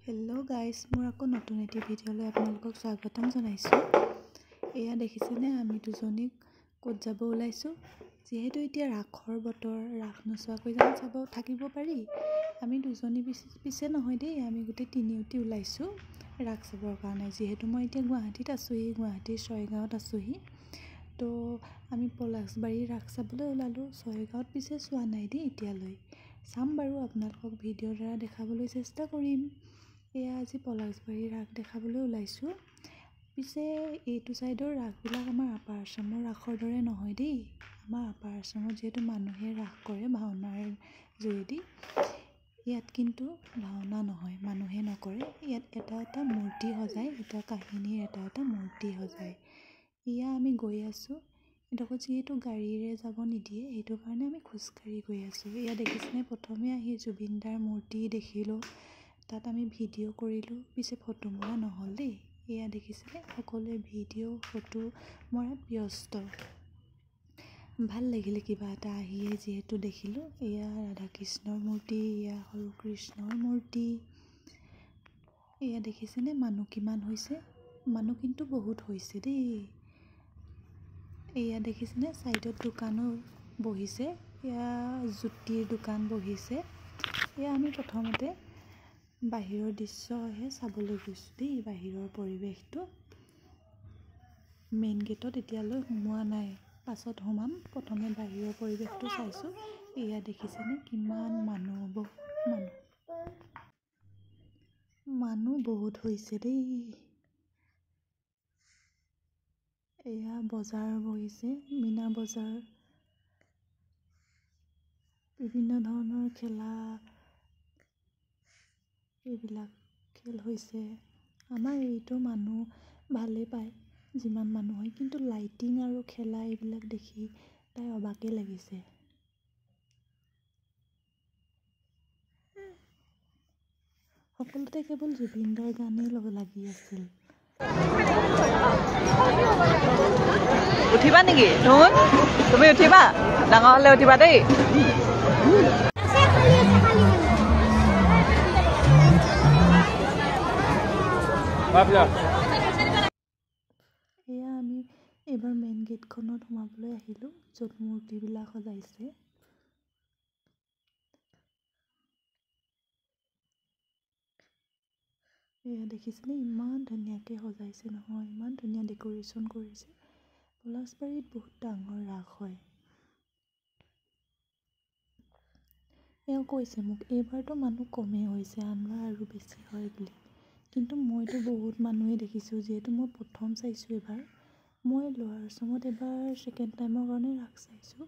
Hello guys मोर आको नतुन eighty भिडिओले आपनालोকক स्वागतम जनाइছো। एया देखिसेने आमी दुजनी कोत जाब ओलाइছো जेहेतु इतिया राखर बटर राख नसुवाকৈ जानो चाब থাকিব पारि आमी दुजनी पिसे নহয় दे आमी गुटे तिनिउटी ओलाइছো राख चाबर कारणे जेहेतु মই इतिया गुवाहाटीत आछुहि गुवाहाटी छयगाँवत आछुहि तो आमी पलासबारी राख चाबले ओलालो छयगाँवत पिसे चुवा नाइ दे इतियालै चाम बारु आपनालोকক भिडिओर द्वारा देखाবলৈ চেষ্টা কৰিম। एया আজি पलासबारी राख देखाবলৈ ওলাইছো पिसे एटु साइडर राखबिलाक आमार आपार आसाমৰ राखर दरे নহয় देই आमार आपार आसामत जेहेतु मानुहे राख करे भावनार जोगेदि यात किन्तु भावना নহয় मानुहे नकरे यात एटा एटा मूर्ति सजाय एटा काहिनीर एटा एटा मूर्ति सजाय। इया आमी गई आছো एडखर जेहेतु गाड़ीरे যাব निदिए हेतु कारणे आमी खुजकाढ़ी गई आছো। इया देखिसने प्रथमे आहि जुबिनदार मूर्ति देखिलो तात आमी भिडिओ करिलो पिसे फटो मरा নহल दे। एया देखिसने सकलोए भिडिओ फटो मरात व्यस्त ভাল লাগিले किबा एटा आहिए जेहेतु देखिलो। एया राधा कृष्णर मूर्ति एया हरु कृष्णर मूर्ति एया देखिसने मानु किमान होइसे मानु किन्तु बहुत होइसे दे। एया देखिसने साइडत दुकानो बहिसे एया जुटिर दुकान बहिसे। एया आमी प्रथमते बाहिৰৰ दृश्यহে চাবলৈ গৈছো দেই বাহিৰৰ পৰিৱেশটো মেইন গেটত এতিয়ালৈ সোমোৱা নাই পাছত সোমাম প্ৰথমে বাহিৰৰ পৰিৱেশটো চাইছো। এয়া দেখিছেনে কিমান মানুহ বহুত হৈছে দেই। এয়া বজাৰ বহিছে মিনা বজাৰ বিভিন্ন ধৰণৰ খেলা এইবিলাক খেল হৈছে আমাৰ এইটো মানুহ ভালে পায় যিমান মানুহ হয় কিন্তু লাইটিং আৰু খেলা এইবিলাক দেখি তাই অবাকে লাগিছে। সকলোতে কেৱল জুবিনদাৰ গানেই লাগি আছিল। উঠিবা নেকি নুন তুমি উঠিবা ডাঙৰ হলে উঠিবা দেই। এয়া আমি এবাৰ মেইন গেটখনত সোমাবলৈ আহিলো য'ত মূৰ্তিবিলাক সজাইছে। এয়া দেখিছেনে ইমান ধুনীয়াকৈ সজাইছে নহয় ইমান ধুনীয়া ডেকোৰেশ্যন কৰিছে। পলাশবাৰীত বহুত ডাঙৰ ৰাস হয়। এওঁ কৈছে মোক এইবাৰতো মানুহ কমেই হৈছে আনবাৰ আৰু বেছি হয় বুলি কিন্তু মইতো বহুত মানুহে দেখিছোঁ যিহেতু মই প্ৰথম চাইছোঁ এবাৰ মই লোৱাৰ আসামত এবাৰ ছেকেণ্ড টাইমৰ কাৰণে ৰাস চাইছোঁ।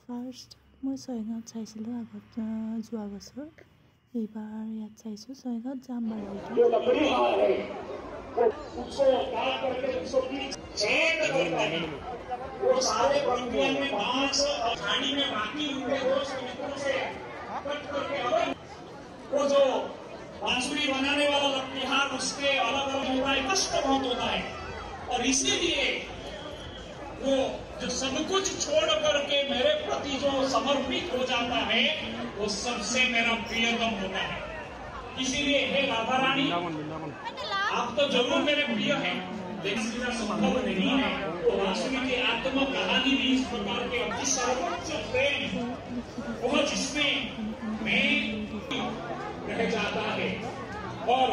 ফাৰ্ষ্ট মই ছয়গাঁৱত চাইছিলোঁ আগত যোৱা বছৰ এইবাৰ ইয়াত চাইছোঁ ছয়গাঁৱত যাম বাৰু वो सारे बंदियों में बांस और खानी में बाकी उनके दोस्त मित्रों से कट करके वो जो बांसुरी बनाने वाला लकड़हार उसके अलग अलग होता है कष्ट बहुत होता है और इसीलिए वो जो सब कुछ छोड़ करके मेरे प्रति जो समर्पित हो जाता है वो सबसे मेरा प्रियतम होता है। इसीलिए हे राधा रानी आप तो जरूर मेरे प्रिय हैं लेकिन मेरा संभव नहीं है तो वासुकी की आत्म कहानी भी इस प्रकार के अति सर्वोच्च प्रेम वह जिसमें मैं रह जाता है और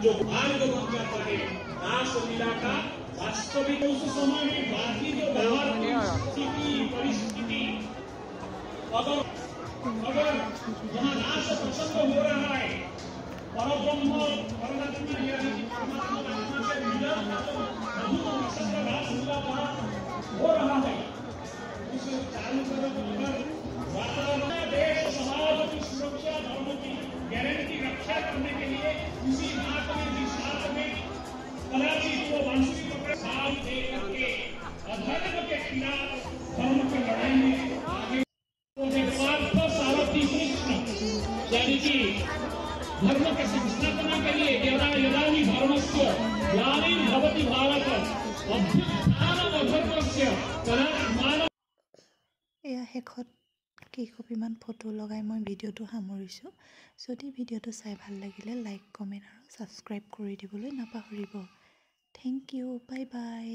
जो मार्ग बन जाता है रास लीला का वास्तविक उस समय में बाकी जो बाहर की स्थिति परिस्थिति अगर यहाँ रास प्रसंग हो रहा है परब्रह्म परमात्मा से मिलन हो रहा है उस चालू तरफ वातावरण देश समाज की सुरक्षा धर्म की गारंटी रक्षा करने के लिए उसी बात में जिस बात में कदाचित वो वांशिक साथ दे करके अधर्म के खिलाफ धर्म की लड़ाई में आगे सारथी कृष्ण यानी कि धर्म के संस्थापना के लिए यदा यदा ही धर्मस्य ग्लानिर्भवति भारत अभ्युत्थानम् अधर्मस्य तदा मानव। एया শেষত কেইকপিমান ফটো লগাই মই ভিডিঅ'টো সামৰিছোঁ। যদি ভিডিঅ'টো চাই ভাল লাগিলে লাইক কমেণ্ট আৰু ছাবস্ক্ৰাইব কৰি দিবলৈ নাপাহৰিব। Thank you, bye by.